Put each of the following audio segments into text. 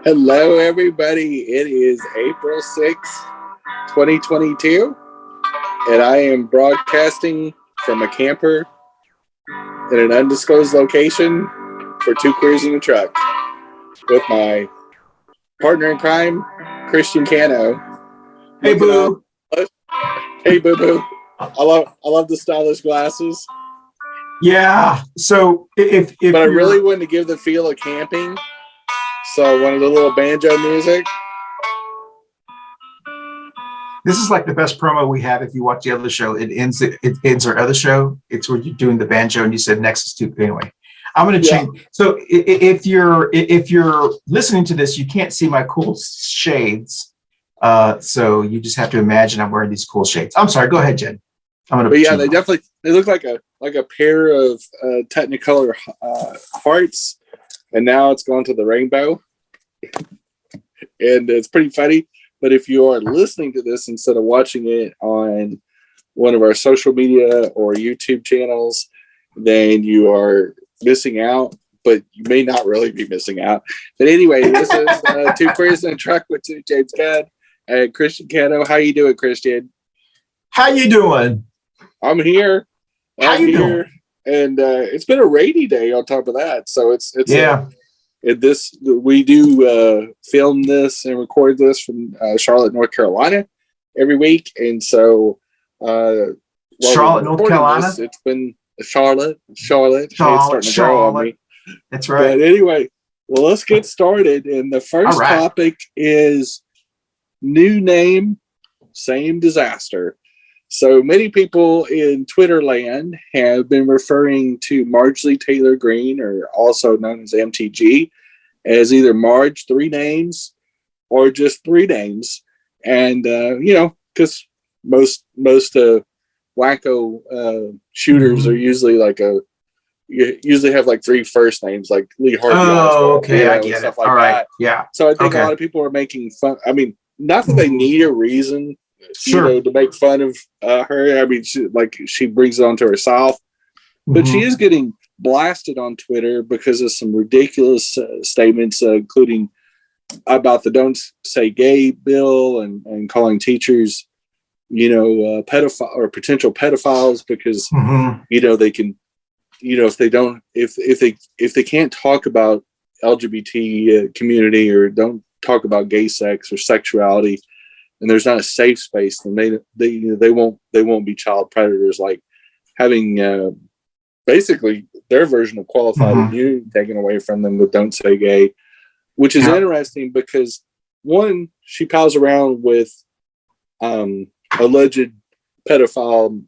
Hello, everybody. It is April 6th, 2022, and I am broadcasting from a camper in an undisclosed location for Two Queers in a Truck with my partner in crime, Christian Cano. Hey, boo. Hey, boo boo. I love the stylish glasses. Yeah. So if but I really wanted to give the feel of camping, so I wanted a little banjo music. This is like the best promo we have. If you watch the other show, it ends our other show. It's where you're doing the banjo, and you said next is two. Anyway, I'm going to change. So if you're listening to this, you can't see my cool shades. So you just have to imagine I'm wearing these cool shades. I'm sorry. Go ahead, Jen. But yeah, they look like a pair of Technicolor hearts, and now it's gone to the rainbow, and it's pretty funny. But if you are listening to this instead of watching it on one of our social media or YouTube channels, then you are missing out. But you may not really be missing out. But anyway, this is Two Queers in a Truck with Jenny-Jaymes Gunn and Christian Cano. How you doing, Christian? How you doing? I'm here. How you doing? And it's been a rainy day on top of that. So it's yeah. We do film this and record this from Charlotte, North Carolina every week. And so Charlotte, North Carolina. It's been Charlotte. It's starting to grow on me. That's right. But anyway, well, let's get started. And the first topic is new name, same disaster. So many people in Twitter land have been referring to Marjorie Taylor Greene, or also known as MTG, as either Marge, three names, or just three names. And, because most wacko shooters are usually you usually have like three first names, like Lee Harvey Oswald, okay, I get stuff it. like all right. that. Yeah. So I think a lot of people are making fun. I mean, not that they need a reason, to make fun of her. I mean, she brings it onto herself, but she is getting blasted on Twitter because of some ridiculous statements, including about the "Don't Say Gay" bill and calling teachers, pedophile or potential pedophiles because they can, if they can't talk about LGBT community or don't talk about gay sex or sexuality, and there's not a safe space, then they won't be child predators, like having basically their version of qualified immunity taken away from them with "Don't Say Gay," which is interesting because one, she pals around with alleged pedophile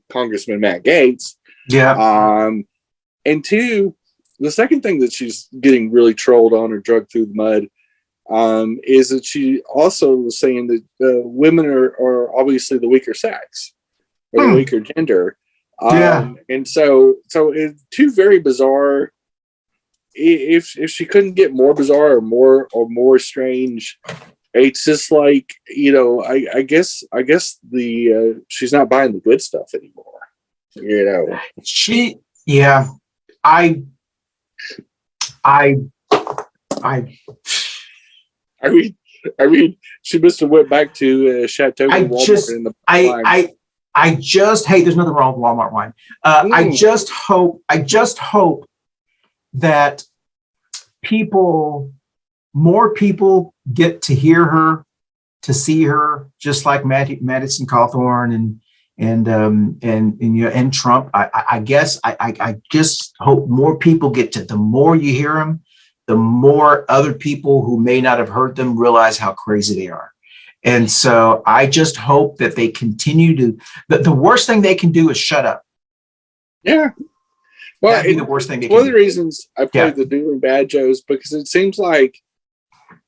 Congressman Matt Gaetz, and two, the second thing that she's getting really trolled on or dragged through the mud is that she also was saying that women are obviously the weaker sex or the weaker gender. And so it's two very bizarre. If she couldn't get more bizarre or more strange, it's just like, I guess she's not buying the good stuff anymore. I mean, she must have went back to Chateau Walmart. Hey, there's nothing wrong with Walmart wine. I just hope that more people get to hear her, to see her, just like Madison Cawthorn and Trump. I guess I just hope more people get to. The more you hear them, the more other people who may not have heard them realize how crazy they are. And so I just hope that they continue to. The worst thing they can do is shut up. Yeah. Well, that'd be the worst thing they can do. One of the reasons I played the dueling banjos, because it seems like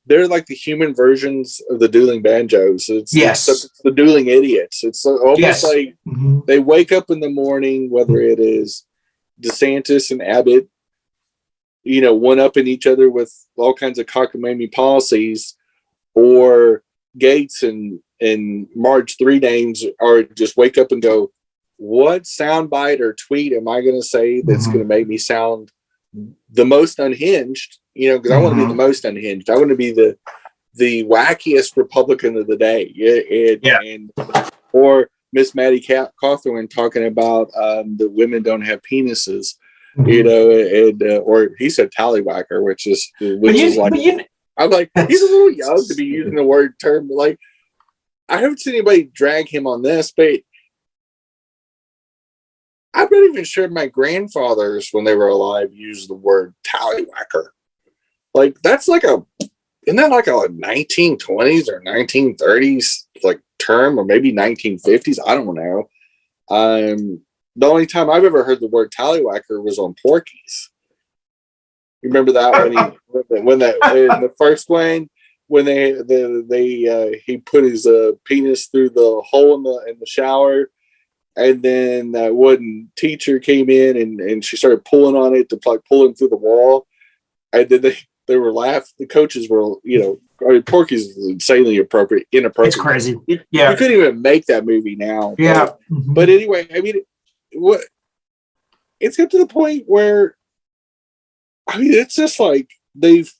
they're like the human versions of the dueling banjos. It's the dueling idiots. It's almost like they wake up in the morning, whether it is DeSantis and Abbott, one-upping each other with all kinds of cockamamie policies, or Gates and Marge, three names, are just wake up and go, what soundbite or tweet am I going to say that's going to make me sound the most unhinged, because I want to be the most unhinged. I want to be the wackiest Republican of the day. Or Miss Maddie Cawthorn talking about that women don't have penises, or he said tallywhacker, which is I'm like, he's a little young to be using the word term. Like, I haven't seen anybody drag him on this, but I'm not even sure my grandfathers, when they were alive, used the word tallywhacker. Like, that's like isn't that like a 1920s or 1930s like term, or maybe 1950s? I don't know. The only time I've ever heard the word tallywhacker was on Porky's. You remember that when in the first one, when he put his penis through the hole in the shower, and then that one teacher came in and she started pulling on it to like pull him through the wall, and then they were laughing. The coaches were, Porky's is insanely inappropriate. It's crazy. You couldn't even make that movie now. Yeah. But anyway, I mean, it's got to the point where, it's just like these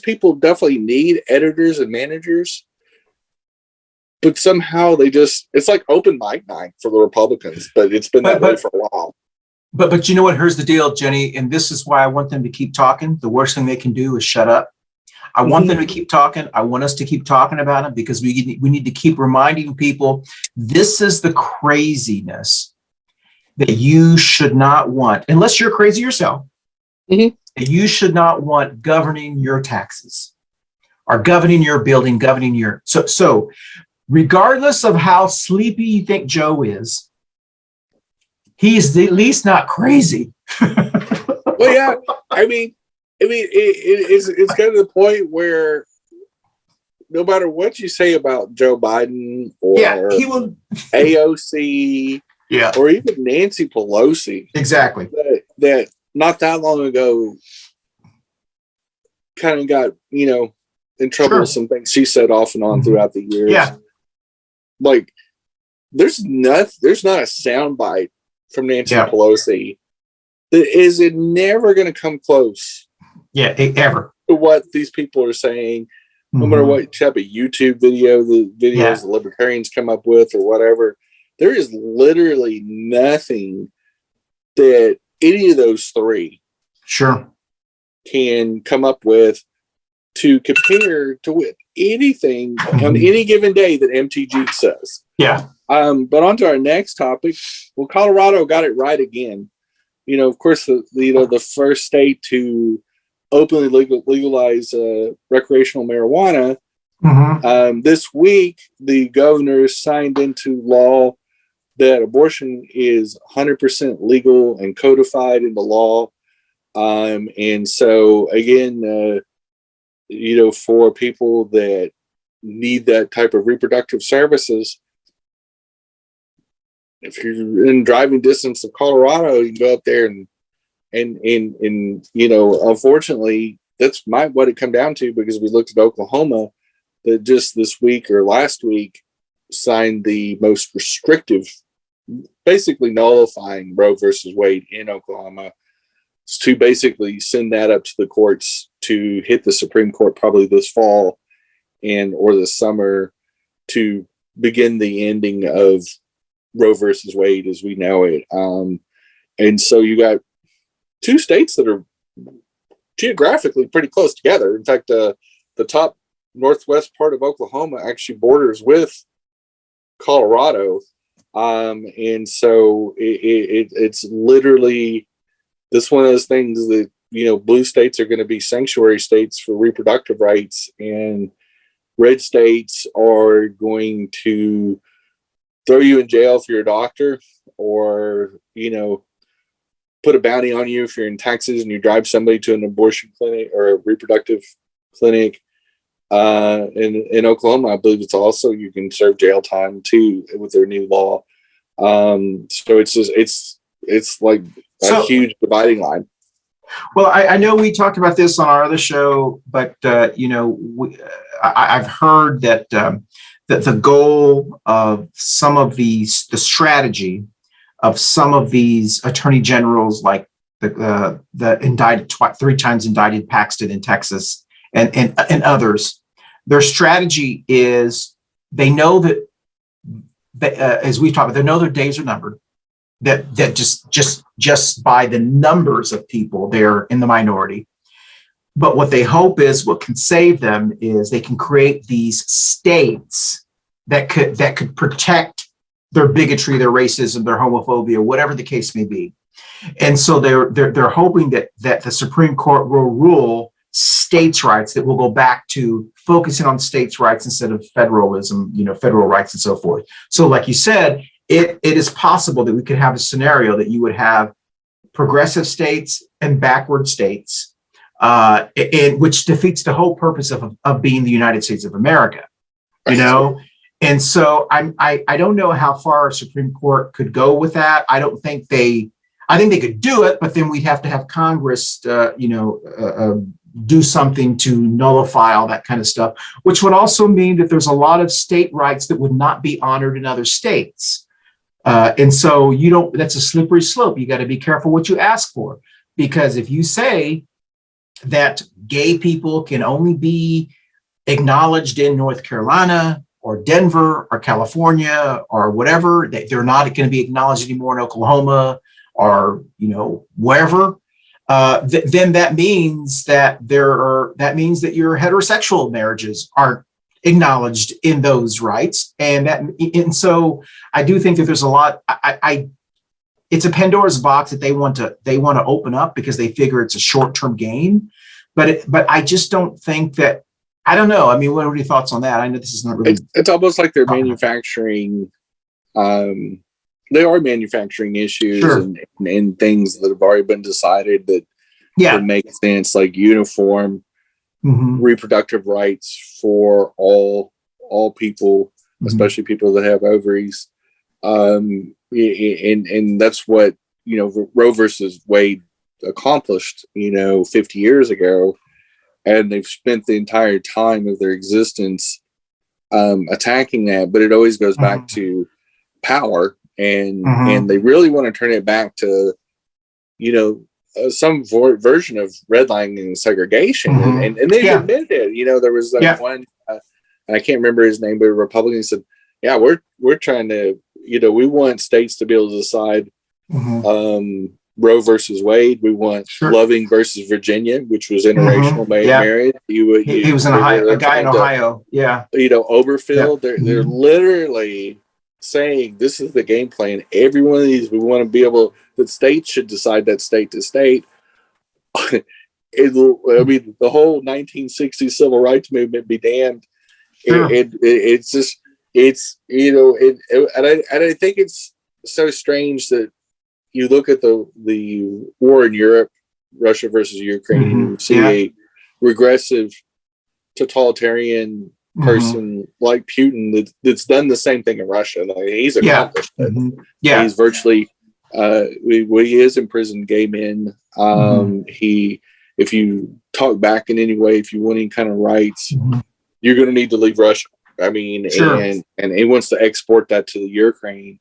people definitely need editors and managers, but somehow it's like open mic night for the Republicans, but it's been that way for a while. But you know what? Here's the deal, Jenny, and this is why I want them to keep talking. The worst thing they can do is shut up. I want them to keep talking. I want us to keep talking about it, because we need to keep reminding people this is the craziness that you should not want, unless you're crazy yourself. You should not want governing your taxes, or governing your building, governing your so regardless of how sleepy you think Joe is, he's at least not crazy. Well, yeah, I mean, it's kind of the point where no matter what you say about Joe Biden or he will AOC, or even Nancy Pelosi, exactly, that not that long ago kind of got in trouble with some things she said off and on throughout the years. Like, there's not a soundbite from Nancy Pelosi that is never going to come close. Ever to what these people are saying, no matter what type of YouTube videos the libertarians come up with or whatever. There is literally nothing that any of those three can come up with to compare to anything on any given day that MTG says. But on to our next topic. Well, Colorado got it right again. Of course, the first state to openly legalize recreational marijuana. This week, the governor signed into law that abortion is 100% legal and codified in the law. And so, again, for people that need that type of reproductive services, if you're in driving distance of Colorado, you can go up there and unfortunately, that's what it come down to, because we looked at Oklahoma that just this week or last week signed the most restrictive, basically nullifying Roe versus Wade in Oklahoma, to basically send that up to the courts to hit the Supreme Court probably this fall or this summer to begin the ending of Roe versus Wade as we know it. And so you got two states that are geographically pretty close together. In fact, the top northwest part of Oklahoma actually borders with Colorado. And so it's literally this one of those things that, blue states are going to be sanctuary states for reproductive rights, and red states are going to throw you in jail if you're a doctor, or, put a bounty on you if you're in Texas and you drive somebody to an abortion clinic or a reproductive clinic. In Oklahoma, I believe it's also, you can serve jail time too with their new law. So it's like a huge dividing line. Well, I know we talked about this on our other show, but I've heard that that the goal of some of the strategy of some of these attorney generals, like the indicted 3 times indicted Paxton in Texas and others. Their strategy is they know that as we've talked about, they know their days are numbered. That just by the numbers of people, they're in the minority. But what they hope is what can save them is they can create these states that could protect their bigotry, their racism, their homophobia, whatever the case may be. And so they're hoping that the Supreme Court will rule states' rights, that will go back to focusing on states' rights instead of federalism, federal rights and so forth. So like you said, it is possible that we could have a scenario that you would have progressive states and backward states, which defeats the whole purpose of being the United States of America, And so I don't know how far our Supreme Court could go with that. I think they could do it, but then we'd have to have Congress, do something to nullify all that kind of stuff, which would also mean that there's a lot of state rights that would not be honored in other states. And so that's a slippery slope. You got to be careful what you ask for, because if you say that gay people can only be acknowledged in North Carolina or Denver or California or whatever, they're not going to be acknowledged anymore in Oklahoma or, wherever, then that means that your heterosexual marriages aren't acknowledged in those rights. And so I do think that there's a lot, it's a Pandora's box that they want to open up because they figure it's a short-term gain. But I just don't think that, I don't know. I mean, what are your thoughts on that? I know this is not really. It's almost like they're manufacturing. They are manufacturing issues and things that have already been decided that make sense, like uniform reproductive rights for all people, especially people that have ovaries. And that's what Roe versus Wade accomplished 50 years ago, and they've spent the entire time of their existence attacking that, but it always goes back to power, and they really want to turn it back to some version of redlining and segregation, and they've admitted it. There was one, I can't remember his name, but a Republican said, we're trying to, we want states to be able to decide Roe versus Wade. We want Loving versus Virginia, which was interracial marriage. He was a guy in Ohio. Oberfield. They're literally saying this is the game plan. Every one of these, we want to be able, that states should decide that state to state. The whole 1960s civil rights movement be damned. It's just, and I think it's so strange that you look at the war in Europe, Russia versus Ukraine, and you see a regressive totalitarian person like Putin that's done the same thing in Russia. Like, he's accomplished it. He's virtually he has imprisoned gay men. If you talk back in any way, if you want any kind of rights, you're going to need to leave Russia. I mean, and he wants to export that to the Ukraine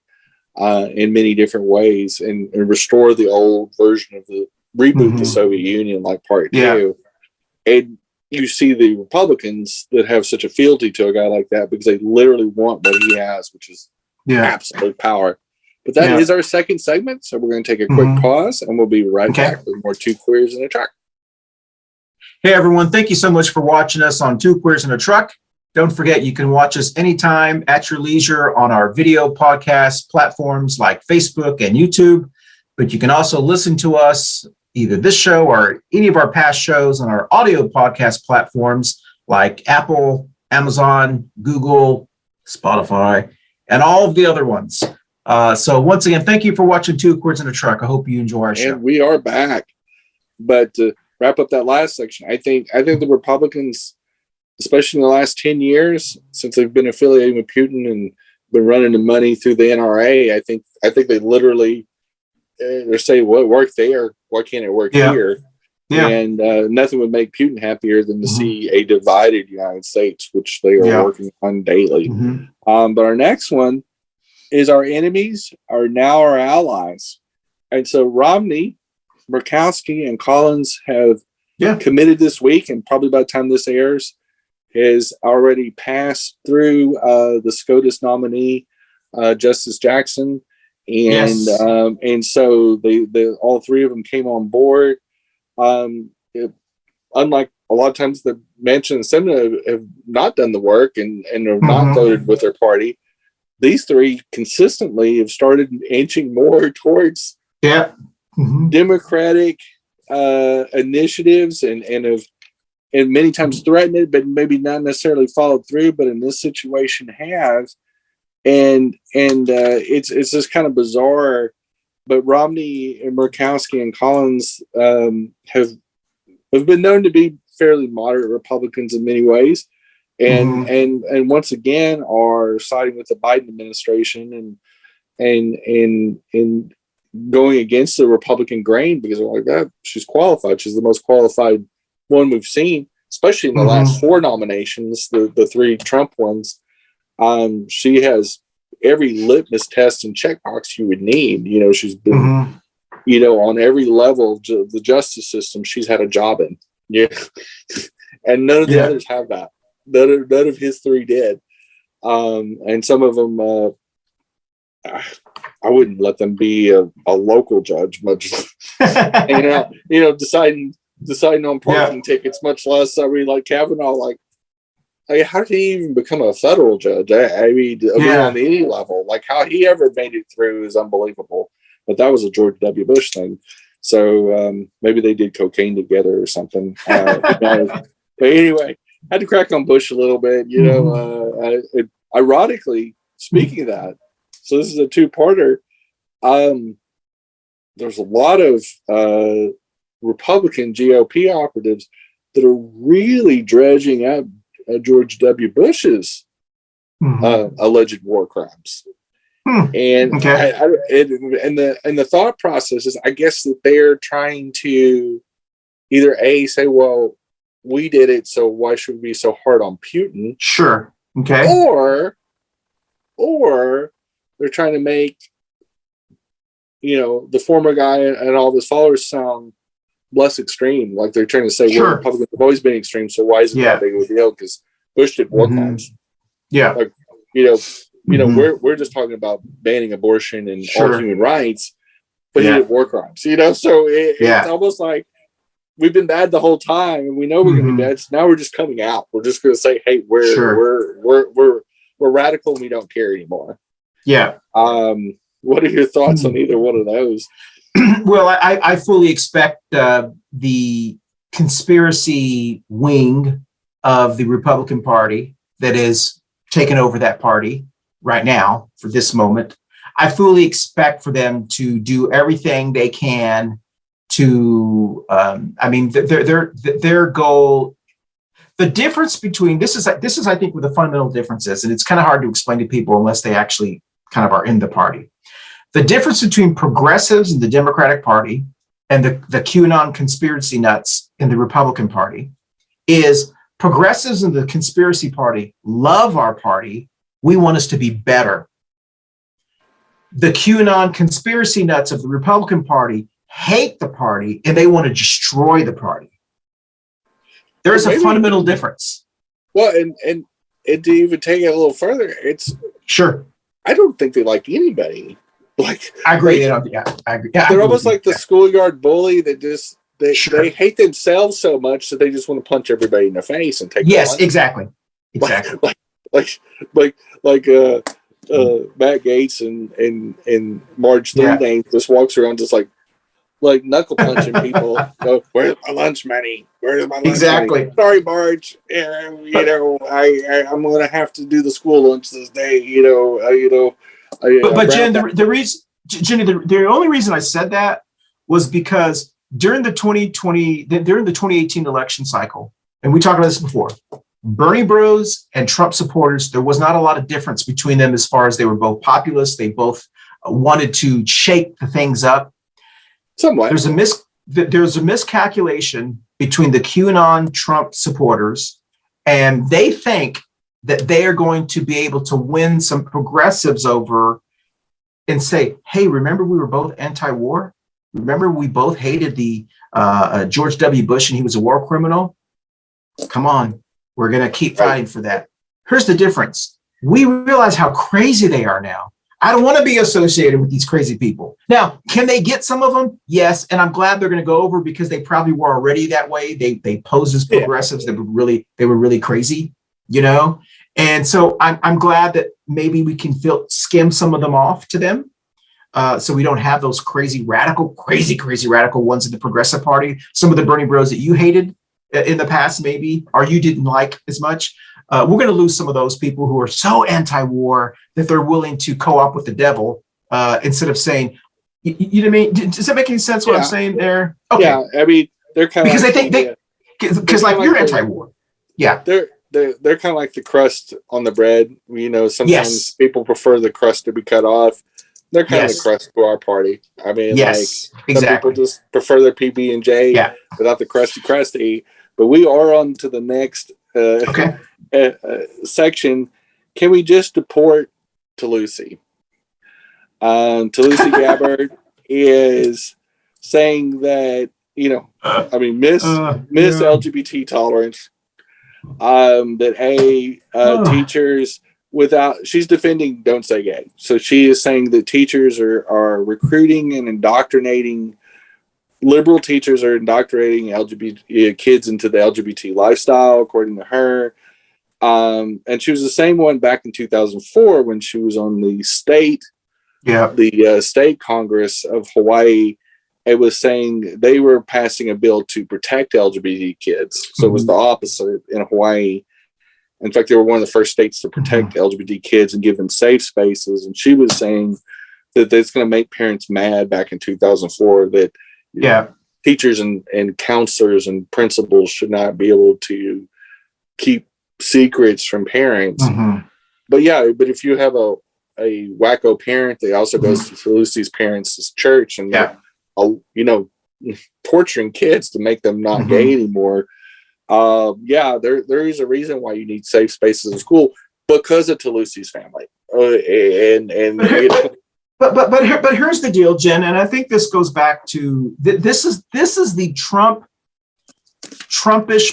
in many different ways, and restore the old version of the reboot the Soviet Union, like Part 2. And you see the Republicans that have such a fealty to a guy like that because they literally want what he has, which is absolute power. But that is our second segment, so we're going to take a quick pause, and we'll be right back with more Two Queers in a Truck. Hey everyone, thank you so much for watching us on Two Queers in a Truck. Don't forget, you can watch us anytime at your leisure on our video podcast platforms like Facebook and YouTube, but you can also listen to us, either this show or any of our past shows, on our audio podcast platforms like Apple, Amazon, Google, Spotify, and all of the other ones. So once again, thank you for watching Two Queers in a Truck. I hope you enjoy our show. And we are back. But to wrap up that last section, I think the Republicans, especially in the last 10 years, since they've been affiliated with Putin and been running the money through the NRA, I think they literally they're saying, well, it worked there, why can't it work here? And nothing would make Putin happier than to see a divided United States, which they are working on daily. But our next one is our enemies are now our allies. And so Romney, Murkowski, and Collins have committed this week, and probably by the time this airs, has already passed through the SCOTUS nominee, Justice Jackson. And so they all three of them came on board. Unlike a lot of times the Manchin and Senate have not done the work and have not voted with their party, these three consistently have started inching more towards Democratic initiatives and have many times threatened it, but maybe not necessarily followed through, but in this situation have. And it's just kind of bizarre. But Romney and Murkowski and Collins have been known to be fairly moderate Republicans in many ways, and once again are siding with the Biden administration and going against the Republican grain because they're like, that she's qualified. She's the most qualified one we've seen, especially in the last four nominations, the three Trump ones. She has every litmus test and checkbox you would need. You know, she's been, you know, on every level of the justice system, she's had a job in. Yeah. And none of the others have that. None of his three did. And some of them, I wouldn't let them be a local judge much. And, you know, deciding on parking tickets, much less somebody like Kavanaugh. Like, how did he even become a federal judge? I mean, on any level, like how he ever made it through is unbelievable. But that was a George W. Bush thing. So maybe they did cocaine together or something. But anyway, I had to crack on Bush a little bit. You know, ironically, speaking of that, so this is a two-parter. There's a lot of Republican GOP operatives that are really dredging up George W. Bush's alleged war crimes. And and the thought process is, I guess, that they're trying to either say, well, we did it, so why should we be so hard on Putin? Sure. Okay. Or they're trying to make, you know, the former guy and all his followers sound less extreme. Like they're trying to say, well, Republicans have always been extreme, so why is it that big of a deal? Because Bush did war crimes. Yeah. Like, you know, we're just talking about banning abortion and all human rights, but he did war crimes. You know, so it's almost like we've been bad the whole time, and we know we're going to be bad. So now we're just coming out. We're just going to say, hey, we're radical and we don't care anymore. Yeah. What are your thoughts on either one of those? Well, I fully expect the conspiracy wing of the Republican Party that is taken over that party right now for this moment. I fully expect for them to do everything they can to, I mean, their goal. The difference between this is I think what the fundamental difference is, and it's kind of hard to explain to people unless they actually kind of are in the party. The difference between progressives in the Democratic Party and the QAnon conspiracy nuts in the Republican Party is progressives in the conspiracy party love our party. We want us to be better. The QAnon conspiracy nuts of the Republican Party hate the party and they want to destroy the party. There's a fundamental difference. Well, and to even take it a little further, it's I don't think they like anybody. Like I agree. I agree. They're almost like the schoolyard bully that just they hate themselves so much that they just want to punch everybody in the face and take. Yes, exactly. Exactly. Like Matt Gaetz and Marge Three Names just walks around just like knuckle punching people. Go, where's my lunch money? Where's my lunch money? Sorry, Marge. You know, I'm gonna have to do the school lunch this day. But Jen, the only reason I said that was because during the 2018 election cycle, and we talked about this before, Bernie Bros and Trump supporters, there was not a lot of difference between them as far as they were both populists. They both wanted to shake the things up. Somewhat. There's a miscalculation between the QAnon Trump supporters, and they think that they are going to be able to win some progressives over and say, hey, remember we were both anti-war? Remember we both hated the George W. Bush and he was a war criminal? Come on, we're going to keep fighting for that. Here's the difference. We realize how crazy they are now. I don't want to be associated with these crazy people. Now, can they get some of them? Yes. And I'm glad they're going to go over because they probably were already that way. They posed as progressives that were really crazy, you know? And so I'm glad that maybe we can skim some of them off to them. So we don't have those crazy radical ones in the Progressive Party. Some of the Bernie bros that you hated in the past, maybe, or you didn't like as much. We're going to lose some of those people who are so anti-war that they're willing to co-op with the devil instead of saying, you know what I mean? Does that make any sense what I'm saying there? Okay. Yeah, I mean, they're kind of because because like you're anti-war. Yeah. They're kind of like the crust on the bread. You know, sometimes people prefer the crust to be cut off. They're kind of the crust to our party. I mean, some people just prefer their PB&J without the crusty. But we are on to the next section. Can we just deport Toulouse? Toulouse Gabbard is saying that, you know, I mean, Miss LGBT tolerance, that teachers she's defending Don't Say Gay. So she is saying that teachers are recruiting and indoctrinating, liberal teachers are indoctrinating LGBT kids into the LGBT lifestyle, according to her. And she was the same one back in 2004 when she was on the state Congress of Hawaii. It was saying they were passing a bill to protect LGBT kids. So it was the opposite in Hawaii. In fact, they were one of the first states to protect LGBT kids and give them safe spaces. And she was saying that it's going to make parents mad back in 2004 that teachers and counselors and principals should not be able to keep secrets from parents. But if you have a wacko parent that also goes to Toulouse's parents' church and torturing kids to make them not gay anymore. There is a reason why you need safe spaces in school because of Toulouse's family. But here's the deal, Jen, and I think this goes back to this is the Trumpish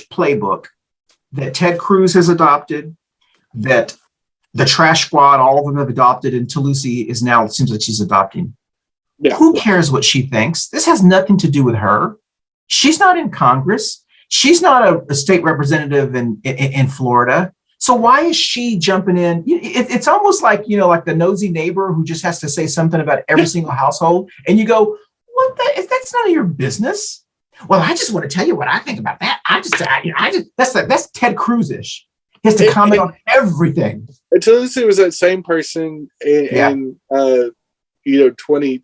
playbook that Ted Cruz has adopted, that the trash squad, all of them have adopted, and Toulouse is now, it seems like she's adopting. Yeah. Who cares what she thinks? This has nothing to do with her. She's not in Congress. She's not a state representative in Florida. So why is she jumping in? It's almost like, like the nosy neighbor who just has to say something about every single household. And you go, that's none of your business. Well, I just want to tell you what I think about that. That's Ted Cruz-ish. He has to comment on everything. And Toulouse was that same person in 2020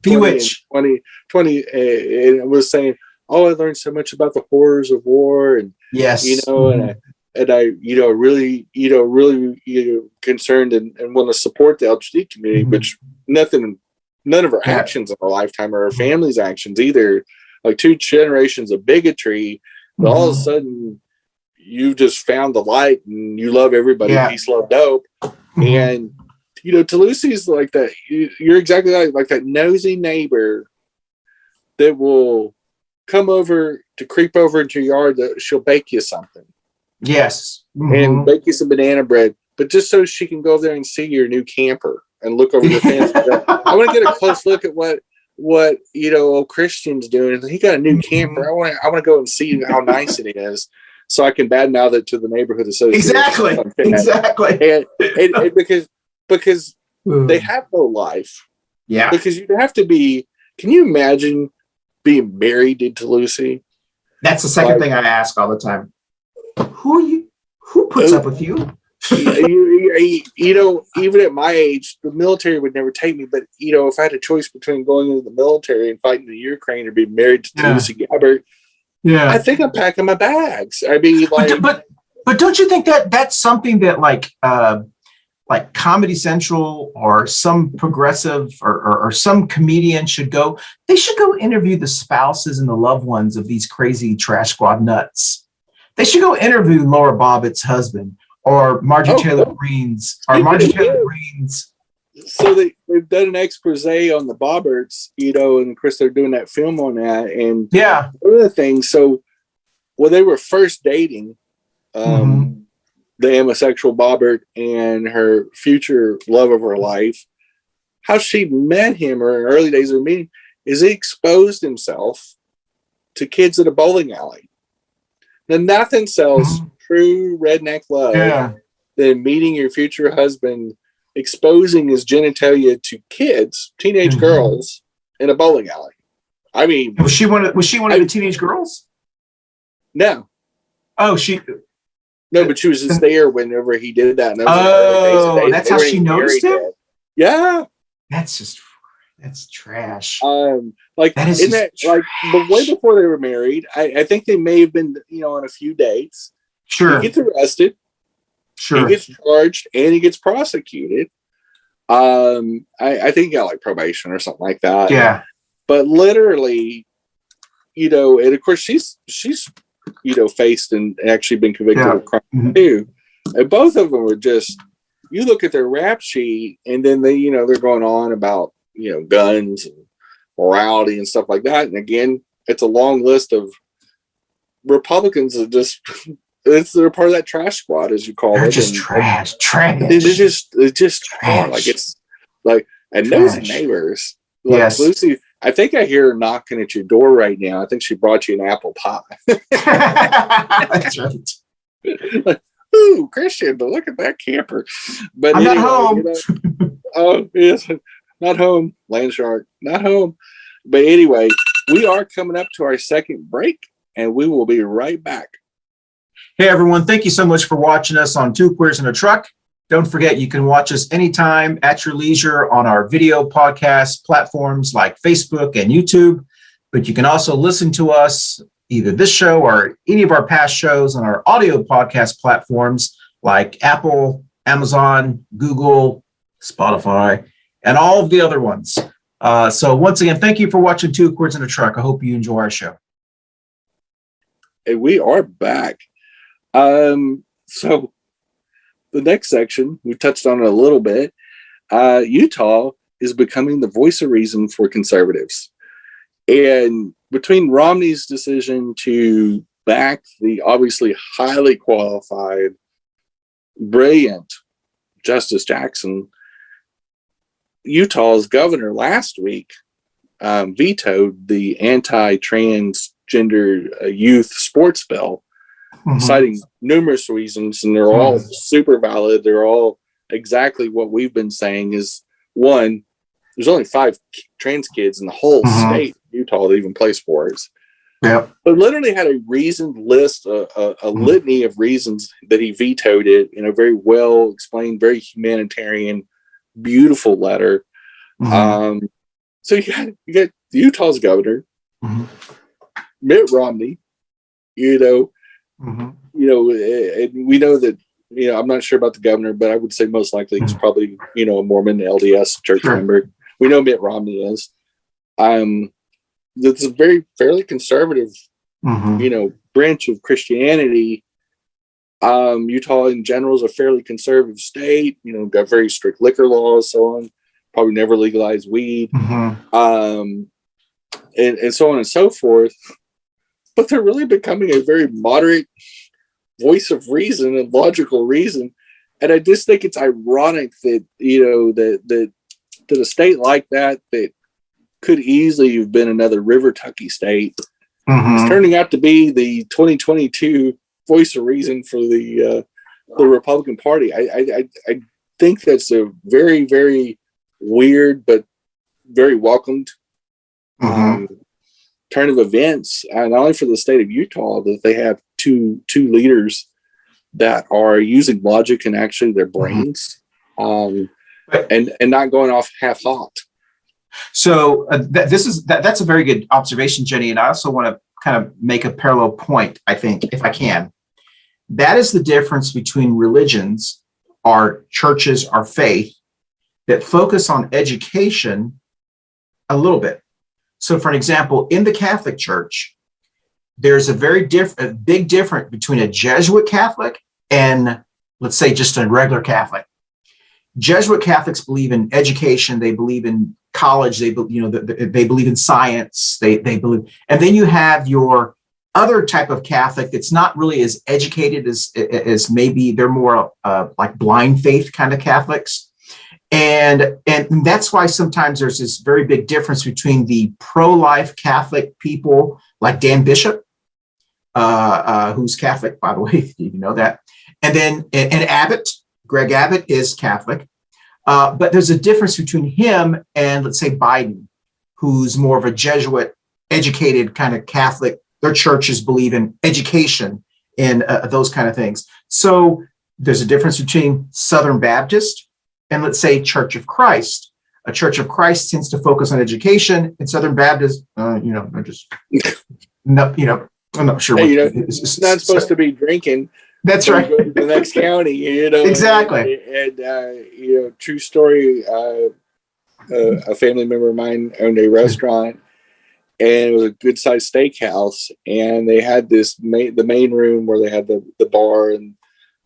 and was saying, oh, I learned so much about the horrors of war, and and I really concerned and want to support the LGBT community, which none of her actions in her lifetime or her family's actions either, like 2 generations of bigotry, but all of a sudden you just found the light and you love everybody, peace, love, dope, and Toulouse is like that. You're exactly like that nosy neighbor that will come over to creep over into your yard, that she'll bake you something. Yes. And bake you some banana bread, but just so she can go there and see your new camper and look over the fence. I want to get a close look at what old Christian's doing. He got a new camper. I want to go and see how nice it is, so I can badmouth it to the neighborhood association. Exactly. And because they have no life. Yeah. Because you have to be. Can you imagine being married in Toulouse? That's the second thing I ask all the time. Who are you? Who puts up with you? Even at my age, the military would never take me. But if I had a choice between going into the military and fighting the Ukraine or being married to Toulouse Gabbard, I think I'm packing my bags. I mean, but don't you think that that's something that like Comedy Central or some progressive or some comedian should go? They should go interview the spouses and the loved ones of these crazy trash squad nuts. They should go interview Laura Bobbitt's husband or Marjorie Taylor Greene's So they've done an expose on the Bobberts, and of course they're doing that film on that. And one of the things, so when they were first dating, the homosexual Bobbert and her future love of her life, how she met him, or in early days of meeting, is he exposed himself to kids at a bowling alley. Now, nothing sells true redneck love than meeting your future husband, exposing his genitalia to kids, teenage girls, in a bowling alley. I mean, was she one of the teenage girls? No. Oh, no, but she was just there whenever he did that. And that's how she noticed him. Yet. Yeah, that's trash. Like that is like the way before they were married. I think they may have been, on a few dates. Sure, he gets arrested. Sure, he gets charged and he gets prosecuted. I think he got like probation or something like that. Yeah, but literally, and of course she's faced and actually been convicted of crime too. And both of them were just, you look at their rap sheet and then they're going on about, guns and morality and stuff like that. And again, it's a long list of Republicans that just, they're part of that trash squad, as you call it. Just trash. It's just hard. Like it's like, and nosy neighbors. Like yes. Lucy, I think I hear her knocking at your door right now. I think she brought you an apple pie. That's right. Like, ooh, Christian, but look at that camper. But I'm not home. Oh, yes, not home. Land shark, not home. But anyway, we are coming up to our second break, and we will be right back. Hey, everyone. Thank you so much for watching us on Two Queers in a Truck. Don't forget, you can watch us anytime at your leisure on our video podcast platforms like Facebook and YouTube. But you can also listen to us, either this show or any of our past shows, on our audio podcast platforms like Apple, Amazon, Google, Spotify, and all of the other ones. So once again, thank you for watching Two Queers in a Truck. I hope you enjoy our show. And we are back. So the next section, we touched on it a little bit. Utah is becoming the voice of reason for conservatives. And between Romney's decision to back the obviously highly qualified, brilliant Justice Jackson, Utah's governor last week vetoed the anti-transgender youth sports bill, citing numerous reasons, and they're all super valid. They're all exactly what we've been saying is, one, there's only 5 trans kids in the whole state of Utah that even play sports. Yeah. But literally had a reasoned list, a litany of reasons that he vetoed it in a very well explained, very humanitarian, beautiful letter. So you got Utah's governor, Mitt Romney, and we know that, I'm not sure about the governor, but I would say most likely he's probably, a Mormon LDS church member. We know Mitt Romney is. That's a very fairly conservative, branch of Christianity. Utah in general is a fairly conservative state, got very strict liquor laws, so on, probably never legalized weed, and so on and so forth. But they're really becoming a very moderate voice of reason and logical reason. And I just think it's ironic that, that a state like that could easily have been another River Tucky state is turning out to be the 2022 voice of reason for the Republican Party. I think that's a very, very weird but very welcomed turn of events, not only for the state of Utah, that they have two leaders that are using logic and actually their brains, and not going off half-hot. So that's a very good observation, Jenny. And I also want to kind of make a parallel point, I think, if I can. That is the difference between religions, our churches, our faith, that focus on education a little bit. So for an example, in the Catholic Church, there's a big difference between a Jesuit Catholic and, let's say, just a regular Catholic. Jesuit Catholics believe in education. They believe in college. They believe in science. They believe, and then you have your other type of Catholic that's not really as educated as maybe they're more like blind faith kind of Catholics. And that's why sometimes there's this very big difference between the pro-life Catholic people like Dan Bishop, who's Catholic, by the way, if you know that. And then and Abbott, Greg Abbott is Catholic. But there's a difference between him and, let's say, Biden, who's more of a Jesuit educated kind of Catholic. Their churches believe in education and those kind of things. So there's a difference between Southern Baptist and, let's say, Church of Christ. A Church of Christ tends to focus on education, and Southern Baptist, I'm not sure. Hey, it's not supposed to be drinking. That's right. Go to the next county, Exactly. And true story. A family member of mine owned a restaurant, and it was a good sized steakhouse. And they had the main room where they had the bar and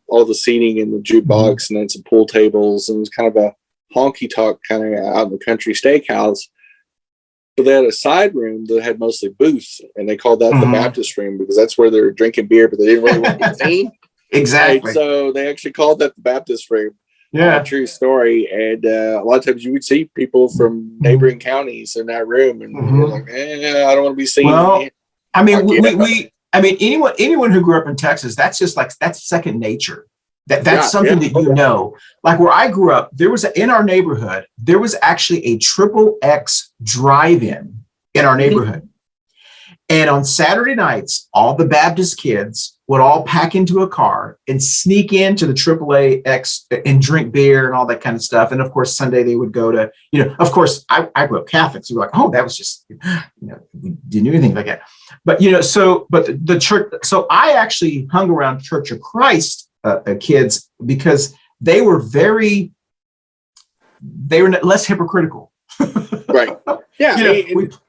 all the seating and the jukebox, and then some pool tables, and it was kind of a honky tonk kind of out in the country steakhouse. But they had a side room that had mostly booths, and they called that the Baptist room because that's where they were drinking beer, but they didn't really want to be seen. Exactly. And so they actually called that the Baptist room. Yeah. True story. And a lot of times you would see people from neighboring counties in that room, and you're like, I don't want to be seen. Well, I mean, anyone who grew up in Texas, that's second nature. That's something that you know. Like where I grew up, in our neighborhood, there was actually a XXX drive-in in our neighborhood. And on Saturday nights, all the Baptist kids would all pack into a car and sneak into the XXX and drink beer and all that kind of stuff. And of course, Sunday they would go to, of course, I grew up Catholic, so we're like, oh, that was just, we didn't do anything like that. But, but the church, so I actually hung around Church of Christ kids because they were less hypocritical. Right. Yeah.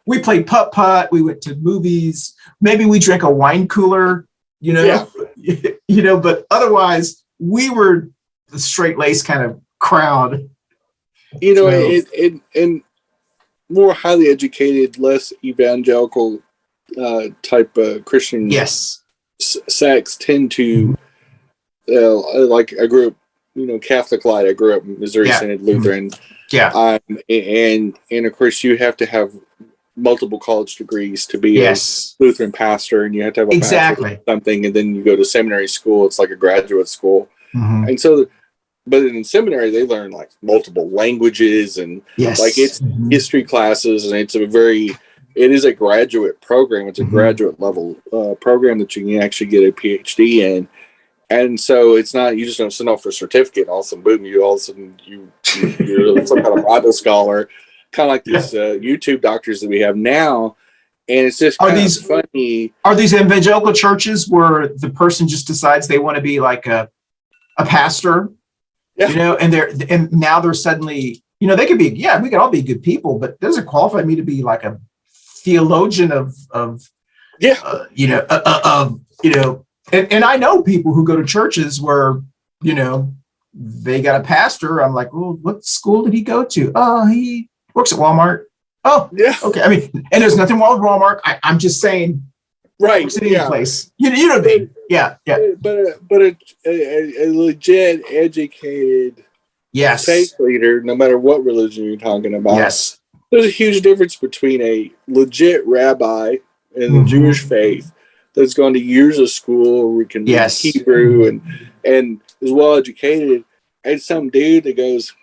We played putt-putt. We went to movies. Maybe we drank a wine cooler, but otherwise we were the straight-laced kind of crowd. And more highly educated, less evangelical type Christian sects tend to, like I grew up, Catholic light. I grew up in Missouri Synod Lutheran. Yeah. And of course you have to have multiple college degrees to be a Lutheran pastor, and you have to have a pastor or something, and then you go to seminary school. It's like a graduate school. And so, but in seminary they learn like multiple languages and like it's history classes, and it is a graduate program. It's a graduate level program that you can actually get a PhD in. And so it's not, you just don't send off for a certificate and all of a sudden, boom, you're some kind of Bible scholar, kind of like these YouTube doctors that we have now. And it's just funny. Are these evangelical churches where the person just decides they want to be like a pastor, and now they're suddenly, they could be, we could all be good people, but doesn't qualify me to be like a theologian And I know people who go to churches where, they got a pastor. I'm like, well, what school did he go to? Oh, he works at Walmart. Oh, yeah. Okay. I mean, and there's nothing wrong with Walmart. I'm just saying, right. Place. You know what I mean? Yeah. But a legit, educated faith leader, no matter what religion you're talking about. Yes. There's a huge difference between a legit rabbi in the Jewish faith that's gone to years of school, we can read Hebrew and is well educated, and some dude that goes,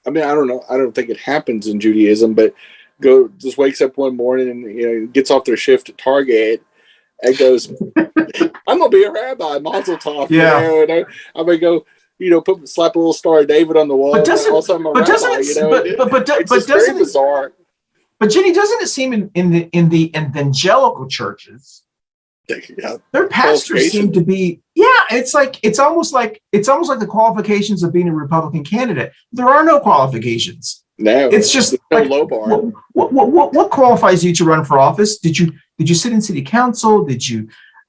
I mean, I don't know, I don't think it happens in Judaism, but just wakes up one morning and gets off their shift at Target and goes, I'm gonna be a rabbi, Mazel Tov, and I'm gonna go, slap a little Star of David on the wall. But doesn't very bizarre. But Jenny, doesn't it seem in the evangelical churches, their pastors seem to be, it's almost like the qualifications of being a Republican candidate. There are no qualifications. No, it's just like low bar. What qualifies you to run for office? Did you sit in city council?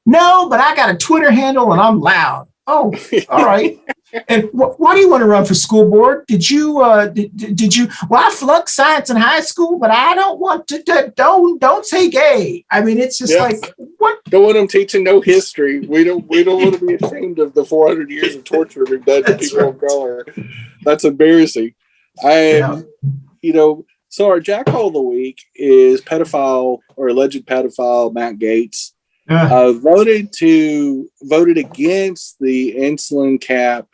No, but I got a Twitter handle and I'm loud. Oh, all right. And why do you want to run for school board? Did you, did you, well, I flunked science in high school, but I don't want to, don't say gay. I mean, it's just like, what? Don't want them teaching no history. We don't want to be ashamed of the 400 years of torture we've done to people of color. That's embarrassing. So our jackhole of the week is pedophile or alleged pedophile Matt Gaetz. Voted against the insulin cap,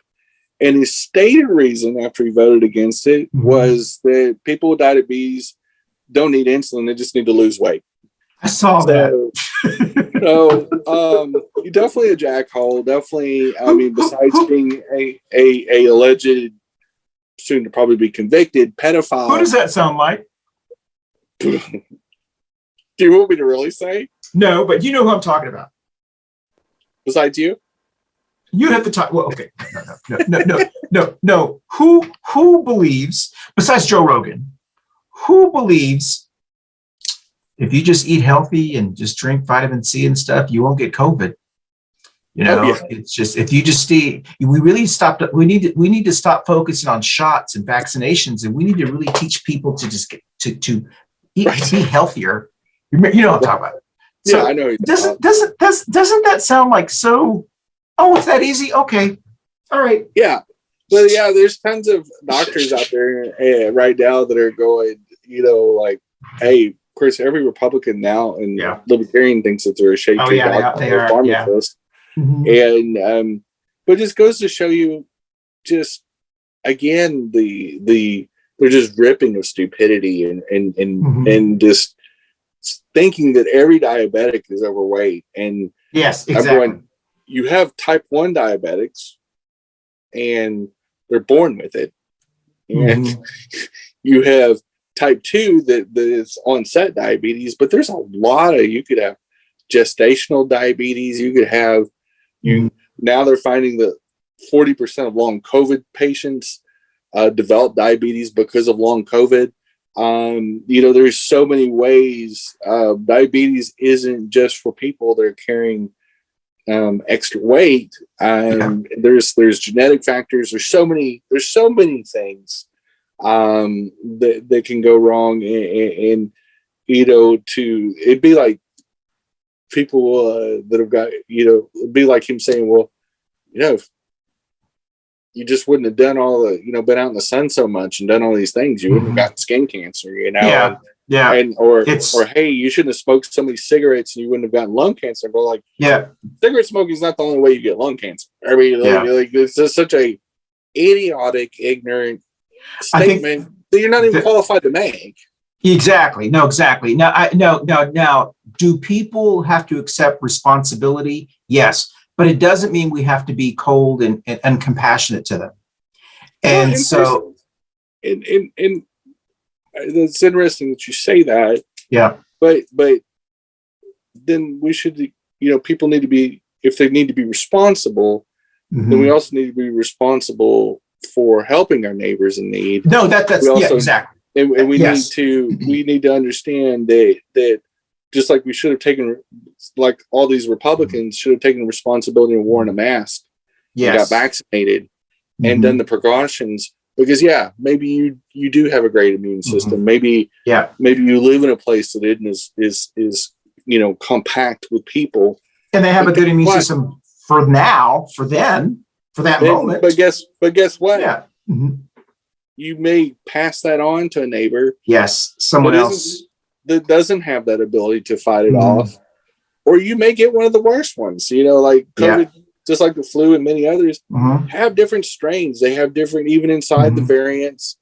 and his stated reason after he voted against it was that people with diabetes don't need insulin; they just need to lose weight. I saw that. You're definitely a jackhole. Definitely, I mean, besides being a alleged, soon to probably be convicted pedophile. Who does that sound like? Do you want me to really say? No, but you know who I'm talking about. Besides you? You have to talk. Well, okay. No. Who believes, besides Joe Rogan, who believes if you just eat healthy and just drink vitamin C and stuff, you won't get COVID? You know, It's just, if you just stay, we need to stop focusing on shots and vaccinations, and we need to really teach people to just get to eat, be healthier. You know what I'm talking about. So yeah, I know. Doesn't that sound like so? Oh, it's that easy? Okay, all right. Yeah, well, yeah. There's tons of doctors out there right now that are going, like, hey, of course, every Republican now and Libertarian thinks that they're a shade tree pharmacist, and but it just goes to show you, just again, they're just dripping of stupidity and just thinking that every diabetic is overweight. And yes, exactly. You have type 1 diabetics and they're born with it. And you have type 2 that is onset diabetes, but there's a lot of, you could have gestational diabetes. You could have, now they're finding that 40% of long COVID patients develop diabetes because of long COVID. There's so many ways. Diabetes isn't just for people that are carrying extra weight. There's genetic factors. There's so many things that can go wrong, and it'd be like people that have got, it'd be like him saying, well, you just wouldn't have done all the, been out in the sun so much and done all these things, you wouldn't have gotten skin cancer, or hey, you shouldn't have smoked so many cigarettes and you wouldn't have gotten lung cancer. But like, cigarette smoking is not the only way you get lung cancer. I mean, like it's just such a idiotic, ignorant statement that you're not even qualified to make. Exactly. No, exactly. Now, do people have to accept responsibility? Yes. But it doesn't mean we have to be cold and compassionate to them. And so, it's interesting that you say that. Yeah. But then we should, people need to be, if they need to be responsible, then we also need to be responsible for helping our neighbors in need. No, that's exactly. And we need to understand that just like we should have taken, like all these Republicans should have taken responsibility and worn a mask, and got vaccinated, and done the precautions. Because maybe you do have a great immune system. Maybe you live in a place that is compact with people, and they have a good immune system for now, for then, for that moment. But guess what? Yeah. You may pass that on to a neighbor. Yes, someone else that doesn't have that ability to fight it off, or you may get one of the worst ones. Like COVID, just like the flu and many others, have different strains. They have different, even inside the variants,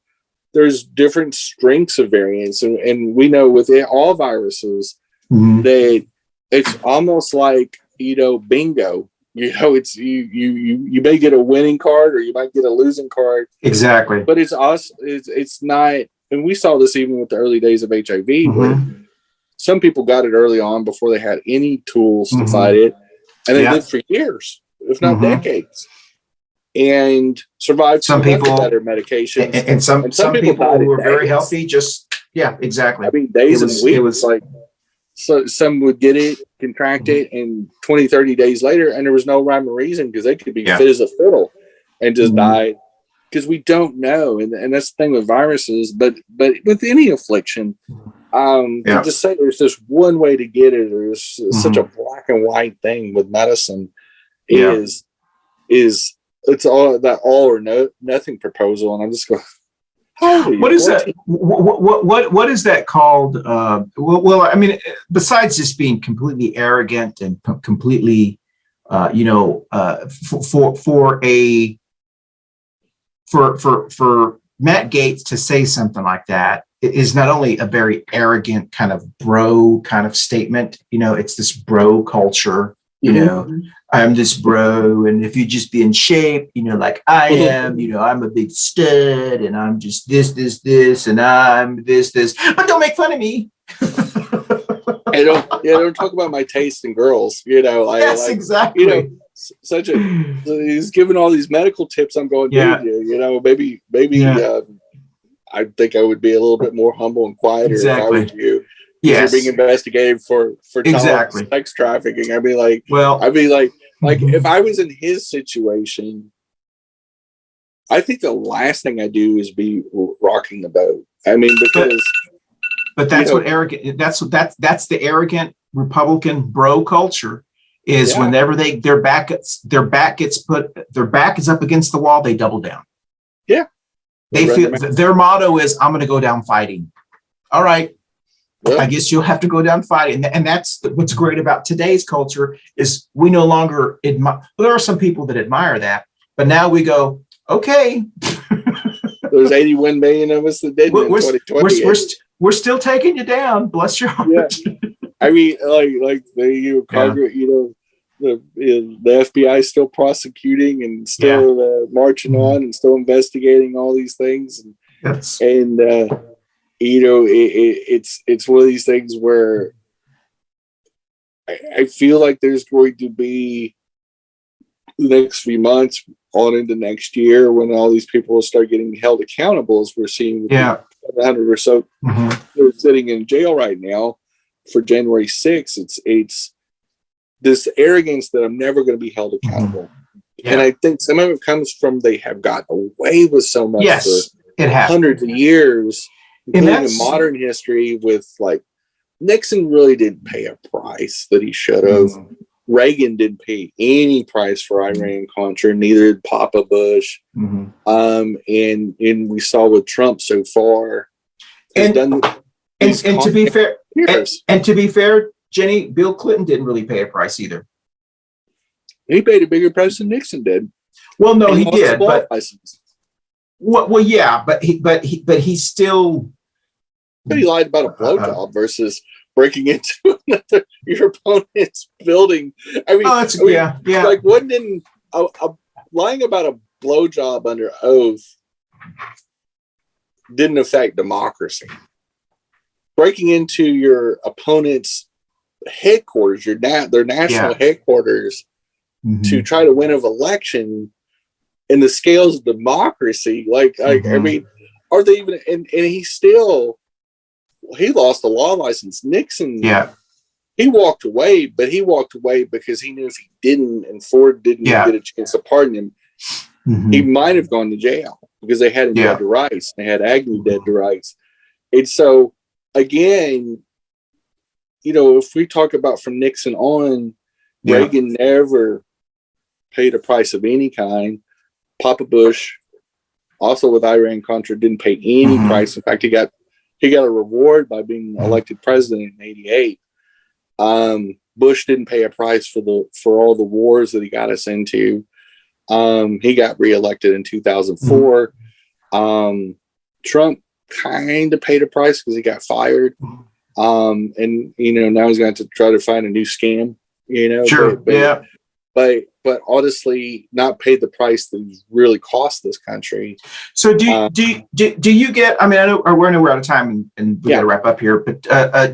there's different strengths of variants, and we know with all viruses that it's almost like bingo. It's you may get a winning card or you might get a losing card. Exactly. But it's us. It's not. And we saw this even with the early days of HIV, where some people got it early on before they had any tools to fight it, and they lived for years, if not decades, and survived. Some people better medications, and some people who were very healthy. Exactly. I mean, days and weeks. It was like, so some would get it, contract it, and 20, 30 days later, and there was no rhyme or reason because they could be fit as a fiddle. and just died, because we don't know, and that's the thing with viruses, but with any affliction, to just say there's just one way to get it, or there's such a black and white thing with medicine, is it's all that all or nothing proposal, and I'm just going, what is that? What is that called? Well, I mean, besides just being completely arrogant and completely, for Matt Gaetz to say something like that is not only a very arrogant kind of bro kind of statement. It's this bro culture. I'm this bro, and if you just be in shape, like I am, I'm a big stud, and I'm just this, and I'm this, but don't make fun of me. don't talk about my taste in girls. Yes, exactly. He's giving all these medical tips. I'm going, dude, maybe. I think I would be a little bit more humble and quieter if I were you. Yes. You're being investigated for child sex trafficking. I'd be like, if I was in his situation, I think the last thing I do is be rocking the boat. I mean, but that's what arrogant. That's the arrogant Republican bro culture is. Whenever their back is up against the wall, they double down. Yeah, they feel their motto is, "I'm going to go down fighting." All right. I guess you'll have to go down fighting. And that's what's great about today's culture is we no longer admire. Well, there are some people that admire that, but now we go, okay. There's 81 million of us that didn't in 2020. We're still taking you down. Bless your heart. Yeah. I mean, Congress, the FBI is still prosecuting and still marching on and still investigating all these things. It's one of these things where I feel like there's going to be the next few months on into next year when all these people will start getting held accountable, as we're seeing 700 or so they're sitting in jail right now for January 6th. It's this arrogance that I'm never going to be held accountable. And I think some of it comes from they have gotten away with so much for hundreds of years. In modern history, with Nixon really didn't pay a price that he should have. Reagan didn't pay any price for Iran-Contra, neither did Papa Bush. And we saw with Trump so far. And to be fair, Jenny, Bill Clinton didn't really pay a price either. He paid a bigger price than Nixon did. Well, no, he did. But he still. But he lied about a blowjob versus breaking into your opponent's building. I mean, lying about a blowjob under oath didn't affect democracy. Breaking into your opponent's headquarters, their national headquarters, to try to win an election in the scales of democracy, I mean, are they even? And he lost the law license. Nixon, he walked away, but he walked away because he knew if he didn't, and Ford didn't get a chance to pardon him, he might have gone to jail because they had him dead to rights. They had Agnew dead to rights. And so, again, if we talk about from Nixon on, Reagan never paid a price of any kind. Papa Bush, also with Iran-Contra, didn't pay any price. In fact, he got a reward by being elected president in '88. Bush didn't pay a price for all the wars that he got us into. He got reelected in 2004. Trump kind of paid a price because he got fired. And now he's going to try to find a new scam. But honestly, not paid the price that he's really cost this country. So do you get? I mean, I know we're out of time, and we got to wrap up here. But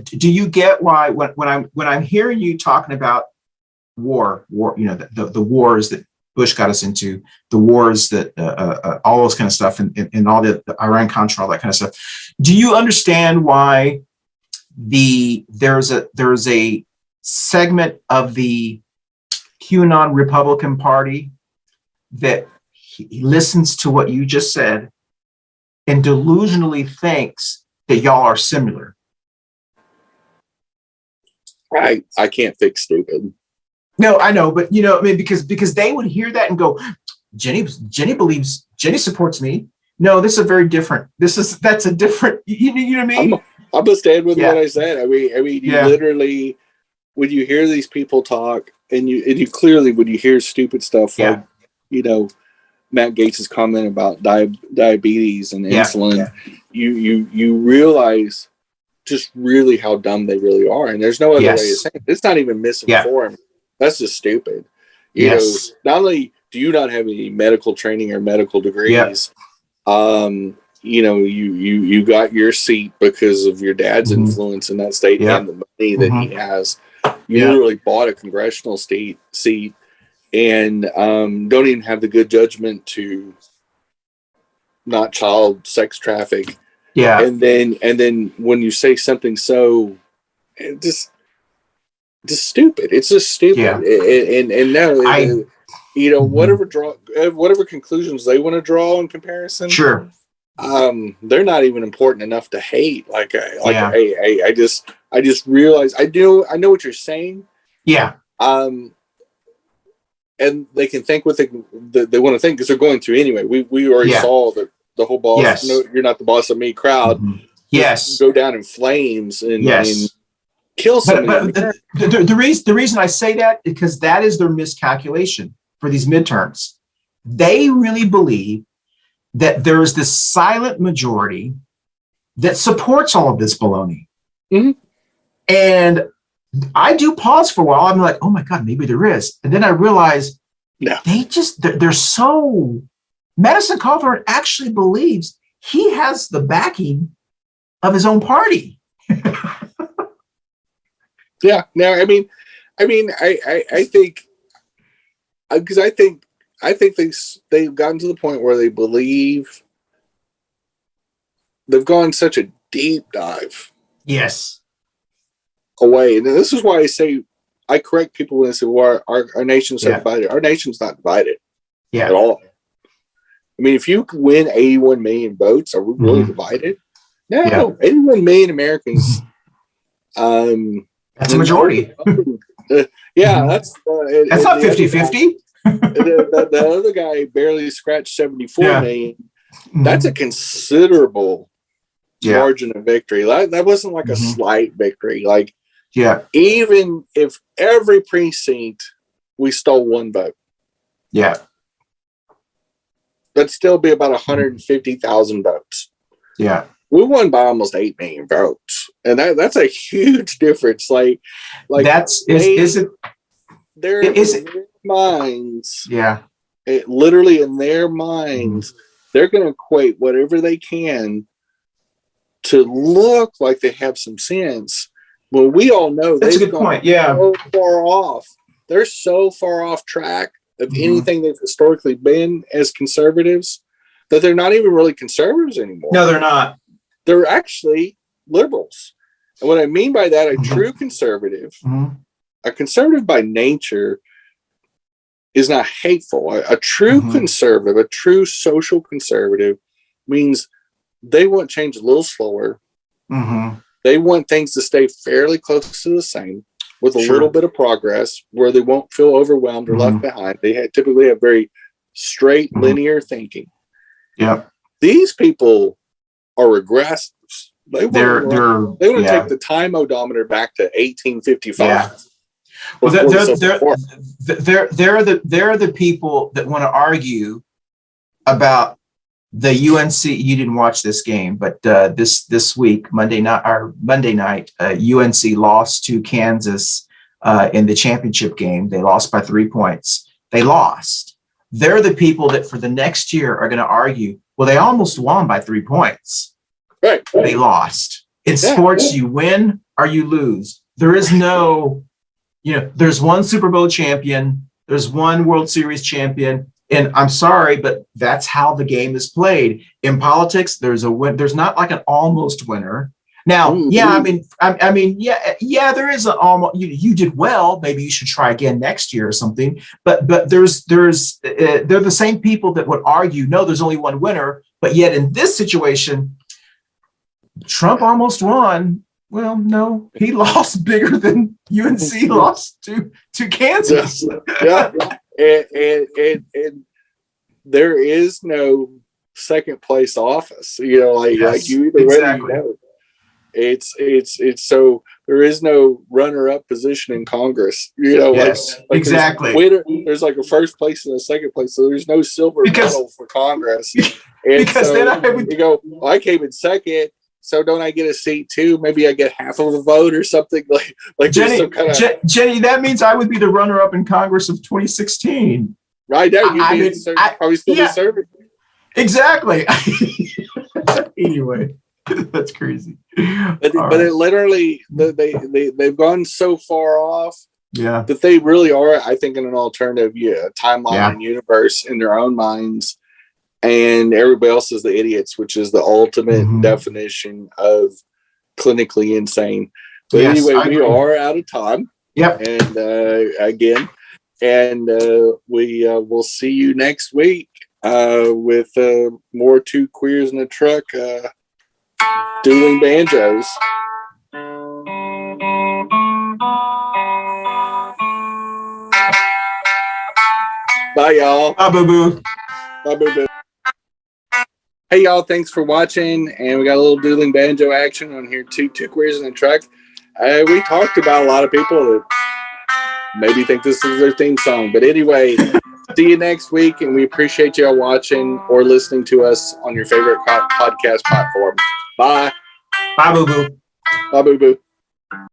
do you get why when I'm hearing you talking about war, the wars that Bush got us into, the wars that all those kind of stuff, and all the Iran-Contra, all that kind of stuff. Do you understand why there's a segment of the QAnon Republican Party that he listens to what you just said and delusionally thinks that y'all are similar. I can't fix stupid. No, I know, but I mean, because they would hear that and go, Jenny supports me. No, this is very different. That's a different, you know what I mean? I'm gonna stand with what I said. I mean, you literally, when you hear these people talk, and you clearly, when you hear stupid stuff like, Matt Gates' comment about diabetes and insulin, you realize just really how dumb they really are. And there's no other way to say it. It's not even misinformed. That's just stupid. You know, not only do you not have any medical training or medical degrees, you got your seat because of your dad's influence in that state and the money that he has. You literally bought a congressional seat and don't even have the good judgment to not child sex traffic. Yeah. And then when you say something so just stupid, it's just stupid. Yeah. And now whatever conclusions they want to draw in comparison. Sure. They're not even important enough to hate. I just realized I know what you're saying. Yeah. And they can think what they want to think because they're going to anyway. We already saw the whole boss. Yes. No, you're not the boss of me crowd. Yes. Go down in flames and kill somebody. But the reason I say that is because that is their miscalculation for these midterms. They really believe that there is this silent majority that supports all of this baloney. Mm-hmm. And I do pause for a while. I'm like, oh my God, maybe there is. And then I realize they're so, Madison Cawthorn actually believes he has the backing of his own party. Yeah. No, I think, because I think they've gotten to the point where they believe they've gone such a deep dive. Yes. Away. And this is why I say, I correct people when they say, well, our nation's so divided. Our nation's not divided at all. I mean, if you win 81 million votes, are we really divided? No, 81 million Americans. That's a majority. That's not 50-50. The other guy barely scratched 74 million. That's a considerable margin of victory. That wasn't like a slight victory. Even if every precinct we stole one vote, that'd still be about 150,000 votes. Yeah, we won by almost 8 million votes, and that's a huge difference. Minds. Yeah. Literally in their minds, they're going to equate whatever they can to look like they have some sense. Well, we all know that's a good point. Yeah. So far off. They're so far off track of anything they've historically been as conservatives that they're not even really conservatives anymore. No, they're not. They're actually liberals. And what I mean by that, a true conservative, a conservative by nature, is not hateful. A true conservative, a true social conservative, means they want change a little slower. They want things to stay fairly close to the same with a little bit of progress where they won't feel overwhelmed or left behind. They typically have very straight, linear thinking. Yeah. These people are regressives. They want to take the time odometer back to 1855. Yeah. Well, they're the people that want to argue about the UNC. You didn't watch this game, but this week, Monday night, UNC lost to Kansas in the championship game. They lost by 3 points. They lost. They're the people that for the next year are going to argue, well, they almost won by 3 points. Right. They lost. In sports, you win or you lose. There is no... there's one Super Bowl champion, there's one World Series champion, and I'm sorry, but that's how the game is played. In politics, there's not like an almost winner. Now, there is almost you did well. Maybe you should try again next year or something. But they're the same people that would argue, no, there's only one winner. But yet in this situation, Trump almost won. Well, no, he lost bigger than UNC lost to Kansas. Yeah, and there is no second place office. Like you either exactly. win or you don't. It's so there is no runner-up position in Congress. Yes, like exactly. There's like a first place and a second place, so there's no silver medal for Congress. And because so then I would go. Well, I came in second. So don't I get a seat too? Maybe I get half of a vote or something like Jenny. some kind of, Jenny, that means I would be the runner-up in Congress of 2016. Right now, you'd probably still be serving. Exactly. Anyway, that's crazy. But it literally, they've gone so far off. Yeah. That they really are, I think, in an alternative timeline and universe in their own minds. And everybody else is the idiots, which is the ultimate definition of clinically insane. But anyway, we are out of time. Yep. And we will see you next week with more two queers in a truck dueling banjos. Bye, y'all. Bye, boo-boo. Bye, boo-boo. Hey, y'all, thanks for watching. And we got a little dueling banjo action on here, two queers in a truck. We talked about a lot of people that maybe think this is their theme song. But anyway, see you next week. And we appreciate y'all watching or listening to us on your favorite podcast platform. Bye. Bye, boo-boo. Bye, boo-boo.